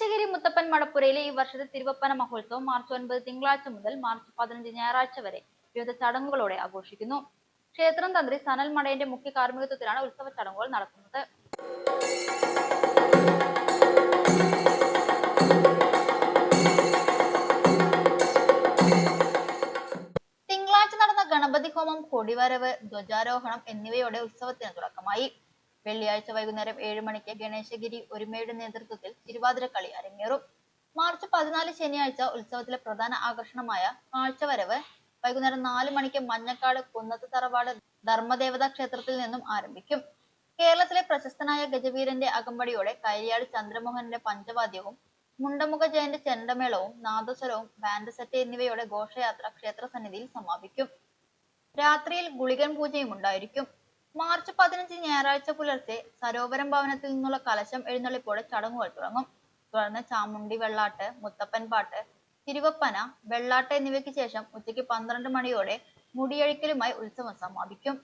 ഗണേശഗിരി മുത്തപ്പൻ മടപ്പുരയിലെ ഈ വർഷത്തെ തിരുവപ്പന മഹോത്സവം മാർച്ച് 9 തിങ്കളാഴ്ച മുതൽ മാർച്ച് 15 ഞായറാഴ്ച വരെ വിവിധ ചടങ്ങുകളോടെ ആഘോഷിക്കുന്നു. ക്ഷേത്രം തന്ത്രി സനൽ മടയന്റെ മുഖ്യ കാർമ്മികത്വത്തിലാണ് ഉത്സവ ചടങ്ങുകൾ നടക്കുന്നത്. തിങ്കളാഴ്ച നടന്ന ഗണപതി ഹോമം, കൊടിവരവ്, ധ്വജാരോഹണം എന്നിവയോടെ ഉത്സവത്തിന് തുടക്കമായി. വെള്ളിയാഴ്ച വൈകുന്നേരം 7 മണിക്ക് ഗണേശഗിരി ഒരുമയുടെ നേതൃത്വത്തിൽ തിരുവാതിരക്കളി അരങ്ങേറും. മാർച്ച് 14 ശനിയാഴ്ച ഉത്സവത്തിലെ പ്രധാന ആകർഷണമായ കാഴ്ചവരവ് വൈകുന്നേരം 4 മണിക്ക് മഞ്ഞക്കാട് കുന്നത്ത് തറവാട് ധർമ്മദേവതാ ക്ഷേത്രത്തിൽ നിന്നും ആരംഭിക്കും. കേരളത്തിലെ പ്രശസ്തനായ ഗജവീരന്റെ അകമ്പടിയോടെ കൈരിയാട് ചന്ദ്രമോഹനന്റെ പഞ്ചവാദ്യവും മുണ്ടമുഖ ജയന്റെ ചെണ്ടമേളവും നാദസ്വരവും ബാൻഡ് സെറ്റ് എന്നിവയോടെ ഘോഷയാത്ര ക്ഷേത്രസന്നിധിയിൽ സമാപിക്കും. രാത്രിയിൽ ഗുളികൻ പൂജയും ഉണ്ടായിരിക്കും. മാർച്ച് 15 ഞായറാഴ്ച പുലർച്ചെ സരോവരം ഭവനത്തിൽ നിന്നുള്ള കലശം എഴുന്നള്ളിപ്പോടെ ചടങ്ങുകൾ തുടങ്ങും. തുടർന്ന് ചാമുണ്ഡി വെള്ളാട്ട്, മുത്തപ്പൻ പാട്ട്, തിരുവപ്പന, വെള്ളാട്ട് എന്നിവയ്ക്ക് ശേഷം ഉച്ചയ്ക്ക് 12 മണിയോടെ മുടിയഴിക്കലുമായി ഉത്സവം സമാപിക്കും.